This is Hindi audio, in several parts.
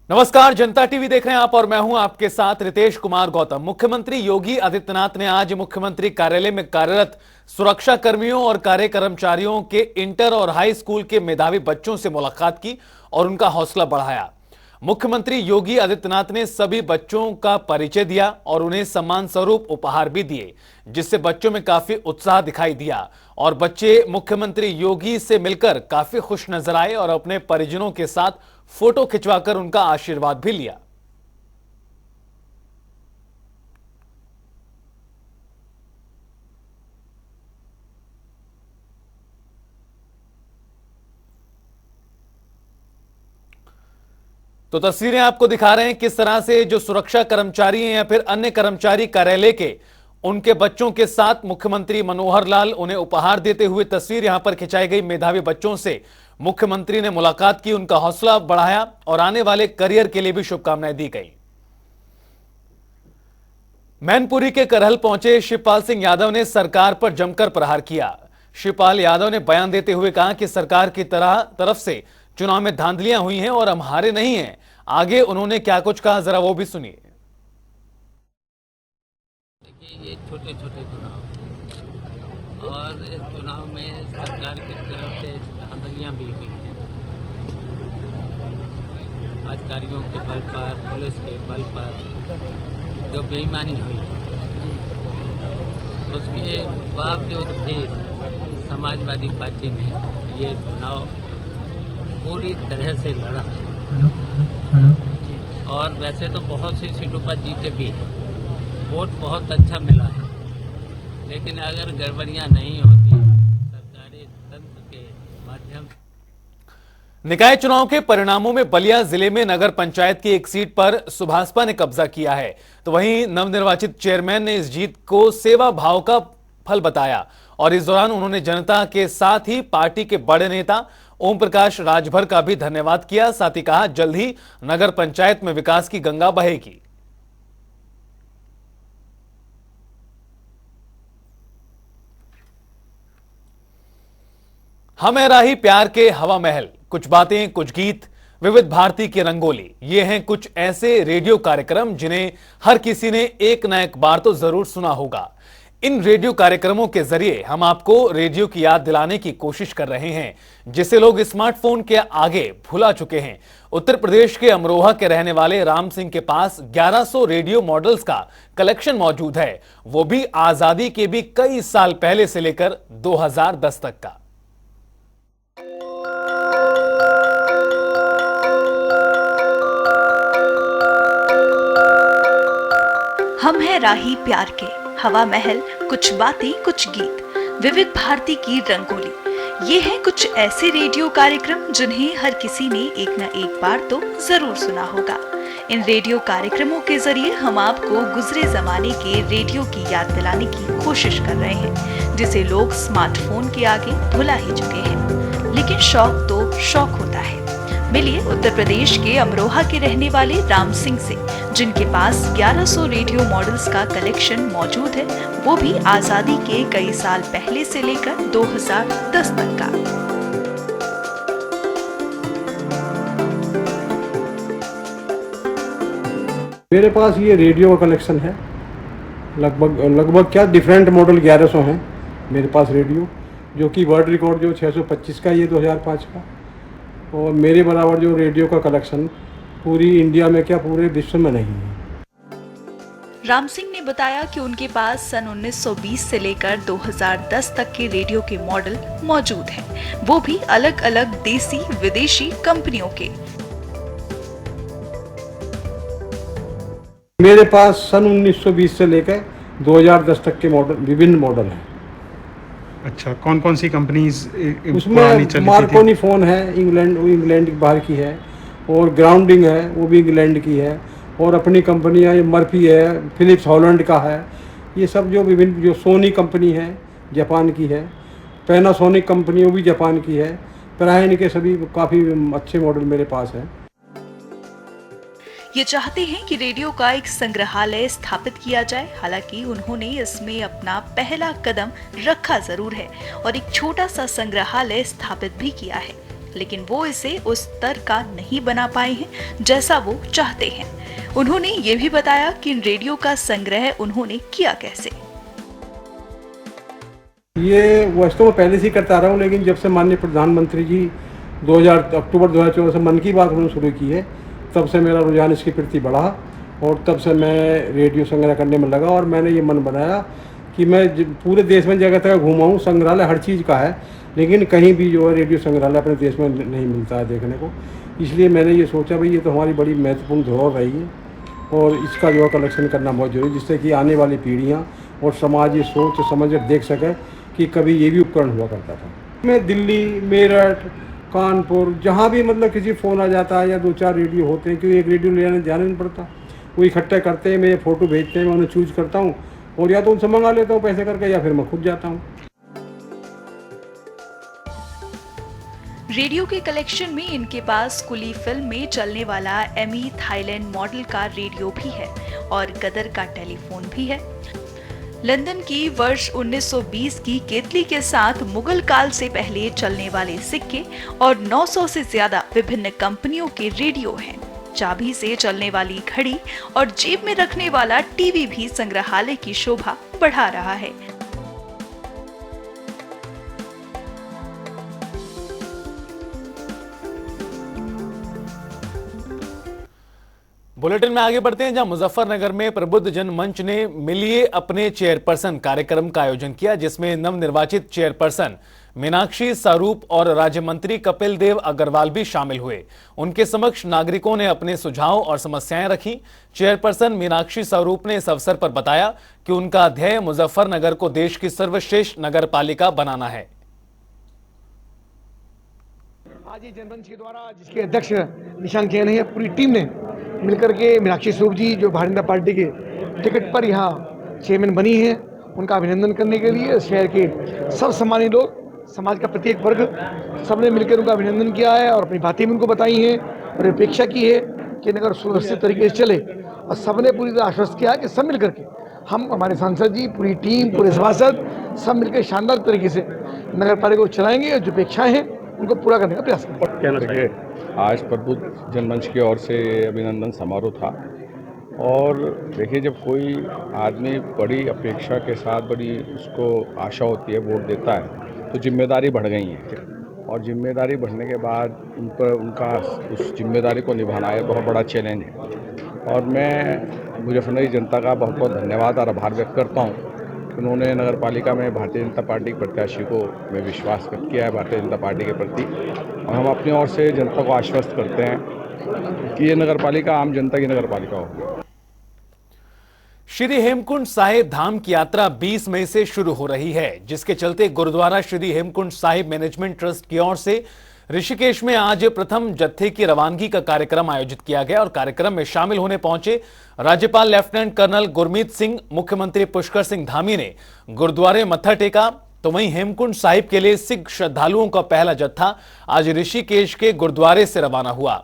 नमस्कार, जनता टीवी देख रहे हैं आप और मैं हूं आपके साथ रितेश कुमार गौतम। मुख्यमंत्री योगी आदित्यनाथ ने आज मुख्यमंत्री कार्यालय में कार्यरत सुरक्षा कर्मियों और कार्य कर्मचारियों के इंटर और हाई स्कूल के मेधावी बच्चों से मुलाकात की और उनका हौसला बढ़ाया। मुख्यमंत्री योगी आदित्यनाथ ने सभी बच्चों का परिचय दिया और उन्हें सम्मान स्वरूप उपहार भी दिए, जिससे बच्चों में काफी उत्साह दिखाई दिया और बच्चे मुख्यमंत्री योगी से मिलकर काफी खुश नजर आए और अपने परिजनों के साथ फोटो खिंचवाकर उनका आशीर्वाद भी लिया। तो तस्वीरें आपको दिखा रहे हैं किस तरह से जो सुरक्षा कर्मचारी हैं या फिर अन्य कर्मचारी कार्यालय के उनके बच्चों के साथ मुख्यमंत्री मनोहर लाल उन्हें उपहार देते हुए तस्वीर यहां पर खिंचाई गई। मेधावी बच्चों से मुख्यमंत्री ने मुलाकात की, उनका हौसला बढ़ाया और आने वाले करियर के लिए भी शुभकामनाएं दी गई। मैनपुरी के करहल पहुंचे शिवपाल सिंह यादव ने सरकार पर जमकर प्रहार किया। शिवपाल यादव ने बयान देते हुए कहा कि सरकार की तरफ से चुनाव में धांधलियां हुई हैं और हम हारे नहीं हैं। आगे उन्होंने क्या कुछ कहा, जरा वो भी सुनिए। देखिए, ये छोटे छोटे चुनाव और इस चुनाव में सरकार की तरफ से धांधलियां भी हुई हैं। अधिकारियों के बल पर, पुलिस के बल पर जो बेईमानी हुई, उसके बावजूद भी समाजवादी पार्टी ने ये चुनाव पूरी तरह से लड़ा और वैसे तो बहुत सी सीटों पर जीते भी हैं, वोट बहुत अच्छा मिला है, लेकिन अगर गड़बड़ियां नहीं होती सरकारी तंत्र के माध्यम से। निकाय चुनाव के परिणामों में बलिया जिले में नगर पंचायत की एक सीट पर सुभाषपा ने कब्जा किया है, तो वहीं नवनिर्वाचित चेयरमैन ने इस जीत को सेवा भाव का फल बताया और इस दौरान उन्होंने जनता के साथ ही पार्टी के बड़े नेता ओम प्रकाश राजभर का भी धन्यवाद किया। साथ ही कहा, जल्द ही नगर पंचायत में विकास की गंगा बहेगी। हमें राही प्यार के हवा महल, कुछ बातें कुछ गीत, विविध भारती की रंगोली, ये हैं कुछ ऐसे रेडियो कार्यक्रम जिन्हें हर किसी ने एक न एक बार तो जरूर सुना होगा। इन रेडियो कार्यक्रमों के जरिए हम आपको रेडियो की याद दिलाने की कोशिश कर रहे हैं, जिसे लोग स्मार्टफोन के आगे भुला चुके हैं। उत्तर प्रदेश के अमरोहा के रहने वाले राम सिंह के पास 1100 रेडियो मॉडल्स का कलेक्शन मौजूद है, वो भी आजादी के भी कई साल पहले से लेकर 2010 तक का। हम हैं राही प्यार के, हवा महल, कुछ बातें कुछ गीत, विविध भारती की रंगोली, ये हैं कुछ ऐसे रेडियो कार्यक्रम जिन्हें हर किसी ने एक न एक बार तो जरूर सुना होगा। इन रेडियो कार्यक्रमों के जरिए हम आपको गुजरे जमाने के रेडियो की याद दिलाने की कोशिश कर रहे हैं, जिसे लोग स्मार्टफोन के आगे भुला ही चुके हैं। लेकिन शौक तो शौक होता है। मिलिए उत्तर प्रदेश के अमरोहा के रहने वाले राम सिंह से, जिनके पास 1100 रेडियो मॉडल्स का कलेक्शन मौजूद है, वो भी आजादी के कई साल पहले से लेकर 2010 तक का। मेरे पास ये रेडियो का कलेक्शन है, लगभग क्या डिफरेंट मॉडल 1100 हैं मेरे पास रेडियो, जो कि वर्ल्ड रिकॉर्ड जो 625 का, ये 2005 का। और मेरे बराबर जो रेडियो का कलेक्शन पूरी इंडिया में क्या पूरे विश्व में नहीं है। राम सिंह ने बताया कि उनके पास सन 1920 से लेकर 2010 तक के रेडियो के मॉडल मौजूद हैं, वो भी अलग अलग देसी विदेशी कंपनियों के। मेरे पास सन 1920 से लेकर 2010 तक के मॉडल, विभिन्न मॉडल हैं। अच्छा, कौन कौन सी कंपनीज उसमें मार्कोनी फोन है, इंग्लैंड बाहर की है, और ग्राउंडिंग है, वो भी इंग्लैंड की है, और अपनी कंपनियां मर्फी है, फिलिप्स हॉलैंड का है, ये सब जो विभिन्न, जो सोनी कंपनी है जापान की है, पैनासोनिक कंपनी वो भी जापान की है, प्रायन के सभी काफ़ी अच्छे मॉडल मेरे पास हैं। ये चाहते हैं कि रेडियो का एक संग्रहालय स्थापित किया जाए। हालांकि उन्होंने इसमें अपना पहला कदम रखा जरूर है और एक छोटा सा संग्रहालय स्थापित भी किया है। लेकिन वो इसे उस स्तर का नहीं बना पाए हैं जैसा वो चाहते हैं। उन्होंने ये भी बताया कि इन रेडियो का संग्रह उन्होंने किया कैसे। ये वैसे मैं पहले से ही करता रहा हूँ, लेकिन जब से माननीय प्रधानमंत्री जी अक्टूबर 2014 से मन की बात उन्होंने शुरू की है, तब से मेरा रुझान इसके प्रति बढ़ा और तब से मैं रेडियो संग्रह करने में लगा। और मैंने ये मन बनाया कि मैं पूरे देश में जगह तक घूमा हूँ। संग्रहालय हर चीज़ का है, लेकिन कहीं भी जो है रेडियो संग्रहालय अपने देश में नहीं मिलता है देखने को। इसलिए मैंने ये सोचा भाई ये तो हमारी बड़ी महत्वपूर्ण धरोहर रही है और इसका जो है कलेक्शन करना बहुत जरूरी, जिससे कि आने वाली पीढ़ियाँ और समाज ये सोच समझ कर देख सके कि कभी ये भी उपकरण हुआ करता था। मैं दिल्ली, मेरठ, कानपुर, जहाँ भी मतलब किसी फ़ोन आ जाता है या 2-4 रेडियो होते हैं, क्योंकि एक रेडियो ले जाना नहीं पड़ता, वो इकट्ठे करते हैं, मेरे फ़ोटो भेजते हैं, मैं उन्हें चूज करता हूँ और या तो उनसे मंगा लेता हूँ पैसे करके या फिर मैं खुद जाता हूँ। रेडियो के कलेक्शन में इनके पास कुली फिल्म में चलने वाला एमी थाईलैंड मॉडल का रेडियो भी है और गदर का टेलीफोन भी है। लंदन की वर्ष 1920 की केतली के साथ मुगल काल से पहले चलने वाले सिक्के और 900 से ज्यादा विभिन्न कंपनियों के रेडियो हैं। चाबी से चलने वाली घड़ी और जेब में रखने वाला टीवी भी संग्रहालय की शोभा बढ़ा रहा है। बुलेटिन में आगे बढ़ते हैं, जहां मुजफ्फरनगर में प्रबुद्ध जन मंच ने मिलिए अपने चेयरपर्सन कार्यक्रम का आयोजन किया, जिसमें नवनिर्वाचित चेयरपर्सन मीनाक्षी स्वरूप और राज्य मंत्री कपिल देव अग्रवाल भी शामिल हुए। उनके समक्ष नागरिकों ने अपने सुझाव और समस्याएं रखी। चेयरपर्सन मीनाक्षी स्वरूप ने इस अवसर पर बताया कि उनका ध्येय मुजफ्फरनगर को देश की सर्वश्रेष्ठ नगर पालिका बनाना है। आज ये जनमंच के द्वारा जिसके अध्यक्ष निशांक जैन है, पूरी टीम ने मिलकर के मीनाक्षी स्वरूप जी जो भारतीय जनता पार्टी के टिकट पर यहाँ चेयरमैन बनी है, उनका अभिनंदन करने के लिए शहर के सब सम्मानित लोग, समाज का प्रत्येक वर्ग, सबने मिलकर उनका अभिनंदन किया है और अपनी बातें भी उनको बताई हैं और अपेक्षा की है कि नगर सुव्यवस्थित तरीके से चले। और सबने पूरी तरह आश्वस्त किया कि सब मिलकर के हम, हमारे सांसद जी, पूरी टीम, पूरे सभासद सब मिलकर शानदार तरीके से नगर पालिका को चलाएंगे और जो अपेक्षाएं हैं उनको पूरा करने का प्रयास करेंगे। देखिए, आज प्रबुद्ध जनमंच की ओर से अभिनंदन समारोह था और देखिए, जब कोई आदमी बड़ी अपेक्षा के साथ बड़ी उसको आशा होती है, वोट देता है, तो जिम्मेदारी बढ़ गई है और जिम्मेदारी बढ़ने के बाद उन पर उनका उस जिम्मेदारी को निभाना है बहुत बड़ा चैलेंज है। और मैं मुजफ्फरनगर की जनता का बहुत बहुत धन्यवाद और आभार व्यक्त करता हूँ। उन्होंने नगर पालिका में भारतीय जनता पार्टी के प्रत्याशी को में विश्वास व्यक्त किया है भारतीय जनता पार्टी के प्रति, और हम अपनी ओर से जनता को आश्वस्त करते हैं कि ये नगर पालिका आम जनता की नगर पालिका होगी। श्री हेमकुंड साहिब धाम की यात्रा 20 मई से शुरू हो रही है, जिसके चलते गुरुद्वारा श्री हेमकुंड साहिब मैनेजमेंट ट्रस्ट की ओर से ऋषिकेश में आज प्रथम जत्थे की रवानगी का कार्यक्रम आयोजित किया गया और कार्यक्रम में शामिल होने पहुंचे राज्यपाल लेफ्टिनेंट कर्नल गुरमीत सिंह, मुख्यमंत्री पुष्कर सिंह धामी ने गुरुद्वारे मत्था टेका। तो वहीं हेमकुंड साहिब के लिए सिख श्रद्धालुओं का पहला जत्था आज ऋषिकेश के गुरुद्वारे से रवाना हुआ।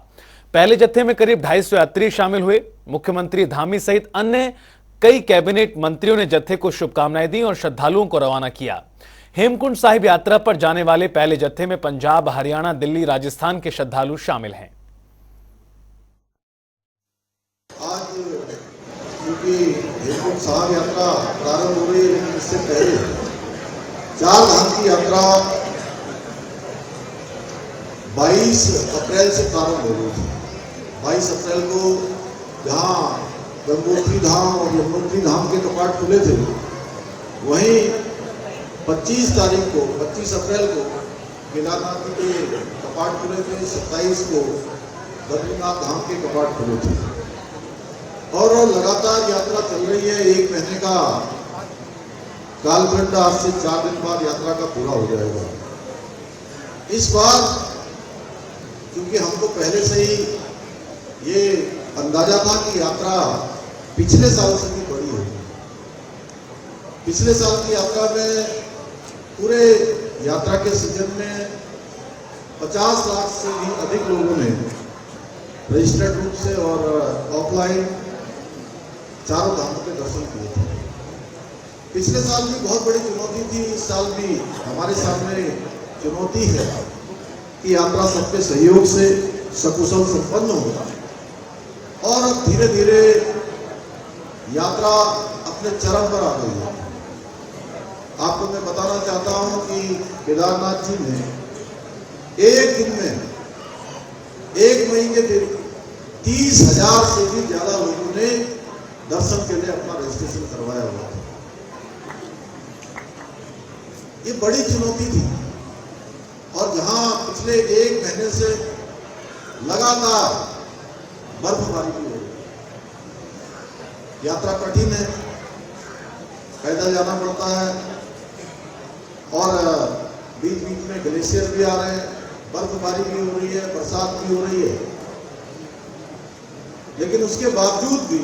पहले जत्थे में करीब 250 यात्री शामिल हुए। मुख्यमंत्री धामी सहित अन्य कई कैबिनेट मंत्रियों ने जत्थे को शुभकामनाएं दी और श्रद्धालुओं को रवाना किया। हेमकुंड साहिब यात्रा पर जाने वाले पहले जत्थे में पंजाब, हरियाणा, दिल्ली, राजस्थान के श्रद्धालु शामिल हैं। आज क्योंकि हेमकुंड साहिब यात्रा प्रारंभ हो रही है, इससे पहले 4 धाम की यात्रा 22 अप्रैल से प्रारंभ हो रही थी। 22 अप्रैल को जहाँ गंगोत्री धाम और यमुनोत्री धाम के कपाट खुले थे, वहीं 25 अप्रैल को केदारनाथ के कपाट खुले थे, 27 को बद्रीनाथ धाम के कपाट खुले थे और लगातार यात्रा चल रही है। 1 महीने का कालखंड आज से 4 दिन बाद यात्रा का पूरा हो जाएगा। इस बार क्योंकि हमको पहले से ही ये अंदाजा था कि यात्रा पिछले साल से भी बड़ी होगी। पिछले साल की यात्रा में पूरे यात्रा के सीजन में 50 लाख से भी अधिक लोगों ने रजिस्टर्ड रूप से और ऑफलाइन चारों धामों के दर्शन किए थे। पिछले साल भी बहुत बड़ी चुनौती थी, इस साल भी हमारे सामने चुनौती है कि यात्रा सबके सहयोग से सकुशल संपन्न हो और धीरे धीरे यात्रा अपने चरम पर आ गई है। आपको मैं बताना चाहता हूं कि केदारनाथ जी में एक दिन में, एक महीने दिन 30,000 से भी ज्यादा लोगों ने दर्शन के लिए अपना रजिस्ट्रेशन करवाया हुआ था। ये बड़ी चुनौती थी और जहां पिछले एक महीने से लगातार बर्फबारी भी हो रही, यात्रा कठिन है, पैदल जाना पड़ता है और बीच बीच में ग्लेशियर भी आ रहे हैं, बर्फबारी भी हो रही है, बरसात भी हो रही है। लेकिन उसके बावजूद भी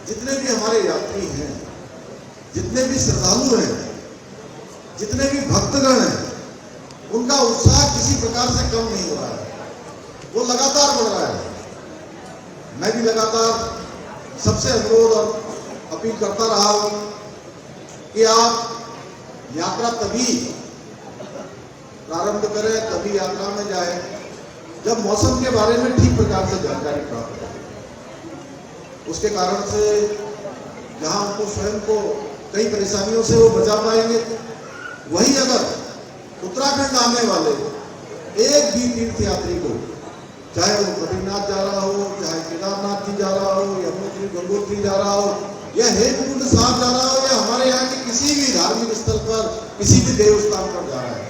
जितने भी हमारे यात्री हैं, जितने भी श्रद्धालु हैं, जितने भी भक्तगण हैं, उनका उत्साह किसी प्रकार से कम नहीं हो रहा है, वो लगातार बढ़ रहा है। मैं भी लगातार सबसे अनुरोध और अपील करता रहा हूं कि आप यात्रा तभी प्रारंभ करें, तभी यात्रा में जाएं जब मौसम के बारे में ठीक प्रकार से जानकारी प्राप्त करें। उसके कारण से जहां उनको स्वयं को कई परेशानियों से वो बचा पाएंगे, वहीं अगर उत्तराखंड आने वाले एक भी तीर्थयात्री को, चाहे वो बद्रीनाथ जा रहा हो, चाहे केदारनाथ जी जा रहा हो, यमुनोत्री गंगोत्री जा रहा हो, या हेमकुंड साहब जा रहा हो, या हमारे यहाँ के किसी भी धार्मिक स्थल पर, किसी भी देव स्थान पर जा रहा है,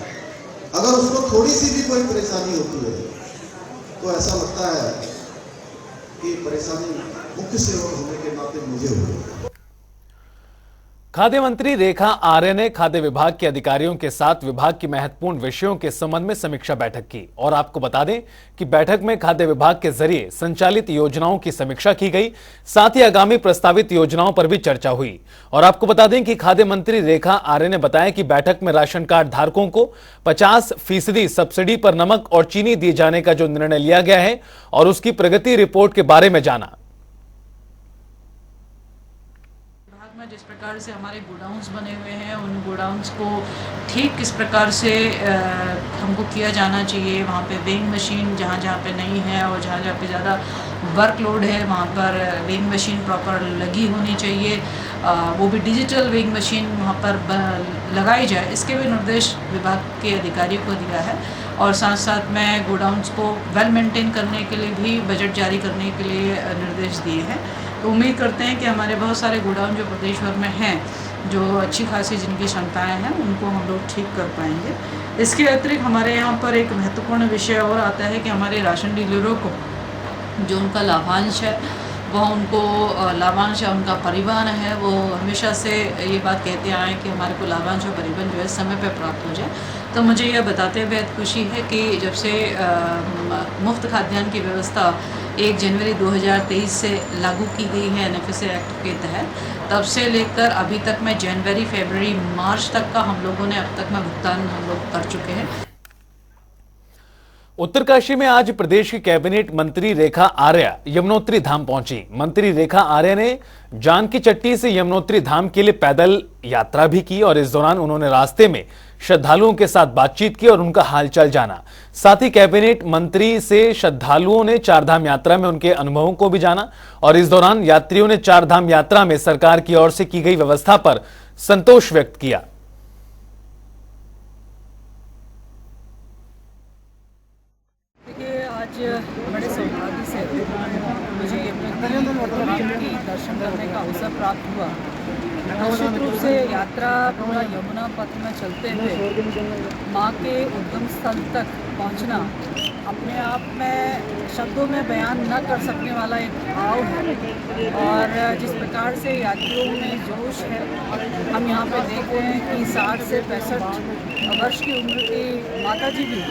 अगर उसको थोड़ी सी भी कोई परेशानी होती है तो ऐसा लगता है कि परेशानी मुख्य सेवक होने के नाते मुझे हो रही है। खाद्य मंत्री रेखा आर्य ने खाद्य विभाग के अधिकारियों के साथ विभाग की महत्वपूर्ण विषयों के संबंध में समीक्षा बैठक की और आपको बता दें कि बैठक में खाद्य विभाग के जरिए संचालित योजनाओं की समीक्षा की गई, साथ ही आगामी प्रस्तावित योजनाओं पर भी चर्चा हुई। और आपको बता दें कि खाद्य मंत्री रेखा आर्य ने बताया कि बैठक में राशन कार्ड धारकों को 50% सब्सिडी पर नमक और चीनी दिए जाने का जो निर्णय लिया गया है और उसकी प्रगति रिपोर्ट के बारे में जाना। जिस प्रकार से हमारे गोडाउन्स बने हुए हैं, उन गोडाउन्स को ठीक किस प्रकार से हमको किया जाना चाहिए, वहाँ पे वेइंग मशीन जहाँ जहाँ पे नहीं है और जहाँ जहाँ पे ज़्यादा वर्कलोड है वहाँ पर वेइंग मशीन प्रॉपर लगी होनी चाहिए, वो भी डिजिटल वेइंग मशीन वहाँ पर लगाई जाए, इसके भी निर्देश विभाग के अधिकारियों को दिया है। और साथ साथ में गोडाउन्स को वेल मेंटेन करने के लिए भी बजट जारी करने के लिए निर्देश दिए हैं। तो उम्मीद करते हैं कि हमारे बहुत सारे गोडाउन जो प्रदेश भर में हैं, जो अच्छी खासी जिनकी क्षमताएं हैं, उनको हम लोग ठीक कर पाएंगे। इसके अतिरिक्त हमारे यहाँ पर एक महत्वपूर्ण विषय और आता है कि हमारे राशन डीलरों को जो उनका लाभांश है, वह उनको लाभांश या उनका परिवहन है, वो हमेशा से ये बात कहते आए कि हमारे को लाभांश और परिवहन जो है समय पर प्राप्त हो जाए। तो मुझे यह बताते हुए बहुत खुशी है कि जब से मुफ्त खाद्यान्न की व्यवस्था 1 जनवरी 2023 से लागू की गई है एनएफएसए एक्ट के तहत, तब से लेकर अभी तक में जनवरी, फरवरी, मार्च तक का हम लोगों ने अब तक में भुगतान हम लोग कर चुके हैं। उत्तरकाशी में आज प्रदेश की कैबिनेट मंत्री रेखा आर्य यमुनोत्री धाम पहुंची। मंत्री रेखा आर्य ने जानकी चट्टी से यमुनोत्री धाम के लिए पैदल यात्रा भी की और इस दौरान उन्होंने रास्ते में श्रद्धालुओं के साथ बातचीत की और उनका हालचाल जाना। साथ ही कैबिनेट मंत्री से श्रद्धालुओं ने चारधाम यात्रा में उनके अनुभवों को भी जाना और इस दौरान यात्रियों ने चारधाम यात्रा में सरकार की ओर से की गई व्यवस्था पर संतोष व्यक्त किया। आज बड़े सौभाग्य से मुझे यमुनोत्री की दर्शन करने का अवसर प्राप्त हुआ। निश्चित रूप से यात्रा पूरा यमुना पथ में चलते हुए माँ के उद्गम स्थल तक पहुँचना अपने आप में शब्दों में बयान न कर सकने वाला एक भाव है। और जिस प्रकार से यात्रियों में जोश है, हम यहाँ पे देख रहे हैं कि 60 से 65 वर्ष की उम्र की माता जी भी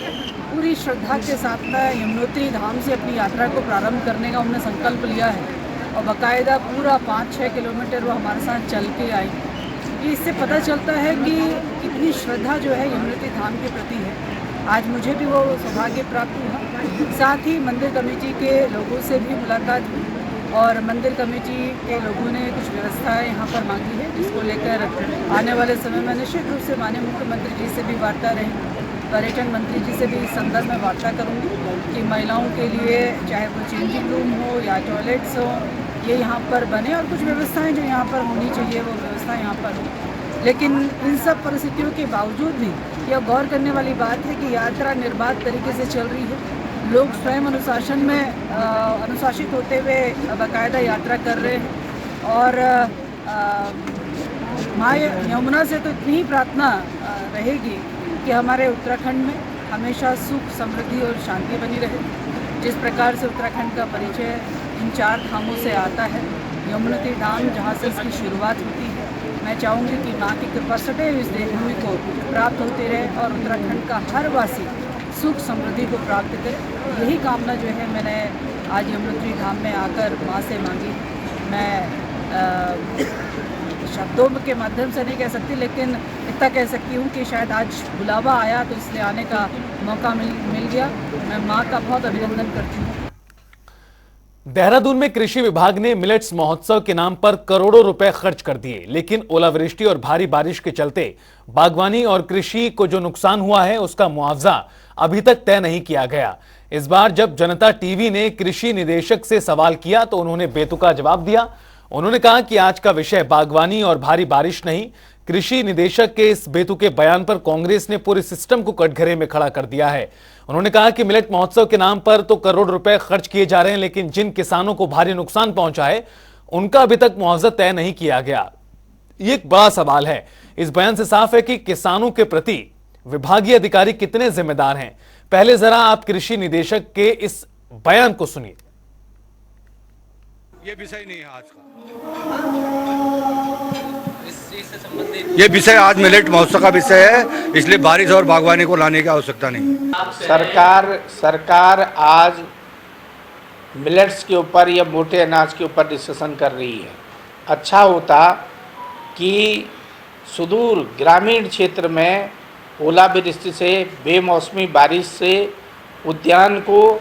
पूरी श्रद्धा के साथ में यमुनोत्री धाम से अपनी यात्रा को प्रारंभ करने का उन्होंने संकल्प लिया है और बाकायदा पूरा 5-6 किलोमीटर वो हमारे साथ चल के आई। इससे पता चलता है कि कितनी श्रद्धा जो है यमुनोत्री धाम के प्रति है। आज मुझे भी वो सौभाग्य प्राप्त हुआ। साथ ही मंदिर कमेटी के लोगों से भी मुलाकात हुई और मंदिर कमेटी के लोगों ने कुछ व्यवस्थाएं यहाँ पर मांगी है, जिसको लेकर आने वाले समय में निश्चित रूप से माननीय मुख्यमंत्री जी से भी वार्ता रही पर्यटन मंत्री जी से भी इस संदर्भ में वार्ता करूंगी कि महिलाओं के लिए चाहे वो चेंजिंग रूम हो या टॉयलेट्स हो, ये यहाँ पर बने और कुछ व्यवस्थाएं जो यहाँ पर होनी चाहिए वो व्यवस्था यहाँ पर हो। लेकिन इन सब परिस्थितियों के बावजूद भी यह गौर करने वाली बात है कि यात्रा निर्बाध तरीके से चल रही है। लोग स्वयं अनुशासन में अनुशासित होते हुए बाकायदा यात्रा कर रहे हैं और माँ यमुना से तो इतनी ही प्रार्थना रहेगी कि हमारे उत्तराखंड में हमेशा सुख, समृद्धि और शांति बनी रहे। जिस प्रकार से उत्तराखंड का परिचय इन 4 धामों से आता है, यमुनोत्री धाम जहाँ से इसकी शुरुआत होती है, मैं चाहूँगी कि माँ की कृपा सदैव इस देवभूमि को प्राप्त होती रहे और उत्तराखंड का हर वासी सुख समृद्धि को प्राप्त करे। यही कामना जो है मैंने आज यमुनोत्री धाम में आकर माँ से मांगी। मैं शब्दों के माध्यम से नहीं कह सकती, लेकिन इतना कह सकती हूँ कि शायद आज बुलावा आया तो इसलिए आने का मौका मिल गया। मैं माँ का बहुत अभिनंदन करती हूँ। देहरादून में कृषि विभाग ने मिलेट्स महोत्सव के नाम पर करोड़ों रुपए खर्च कर दिए, लेकिन ओलावृष्टि और भारी बारिश के चलते बागवानी और कृषि को जो नुकसान हुआ है उसका मुआवजा अभी तक तय नहीं किया गया। इस बार जब जनता टीवी ने कृषि निदेशक से सवाल किया तो उन्होंने बेतुका जवाब दिया। उन्होंने कहा कि आज का विषय बागवानी और भारी बारिश नहीं। कृषि निदेशक के इस बेतुके बयान पर कांग्रेस ने पूरे सिस्टम को कटघरे में खड़ा कर दिया है। उन्होंने कहा कि मिलेट महोत्सव के नाम पर तो करोड़ रुपए खर्च किए जा रहे हैं, लेकिन जिन किसानों को भारी नुकसान पहुंचा है उनका अभी तक मुआवजा तय नहीं किया गया। ये एक बड़ा सवाल है। इस बयान से साफ है कि किसानों के प्रति विभागीय अधिकारी कितने जिम्मेदार हैं। पहले जरा आप कृषि निदेशक के इस बयान को सुनिए। ये विषय नहीं है आज का, ये विषय आज मिलेट महोत्सव का विषय है, इसलिए बारिश और बागवानी को लाने की आवश्यकता नहीं। सरकार आज मिलेट्स के ऊपर या मोटे अनाज के ऊपर डिस्कशन कर रही है। अच्छा होता कि सुदूर ग्रामीण क्षेत्र में ओलावृष्टि से, बेमौसमी बारिश से उद्यान को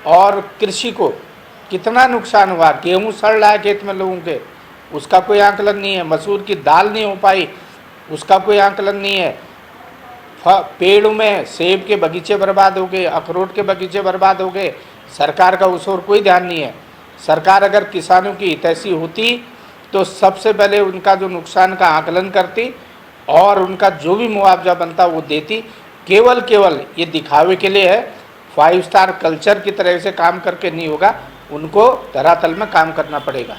और कृषि को कितना नुकसान हुआ। गेहूं सड़ रहा है खेत में लोगों के, उसका कोई आंकलन नहीं है। मसूर की दाल नहीं हो पाई, उसका कोई आंकलन नहीं है। पेड़ों में सेब के बगीचे बर्बाद हो गए, अखरोट के बगीचे बर्बाद हो गए। सरकार का उस ओर कोई ध्यान नहीं है। सरकार अगर किसानों की हितैषी होती तो सबसे पहले उनका जो नुकसान का आंकलन करती और उनका जो भी मुआवजा बनता वो देती। केवल ये दिखावे के लिए है। 5 स्टार कल्चर की तरह से काम करके नहीं होगा, उनको धरातल में काम करना पड़ेगा।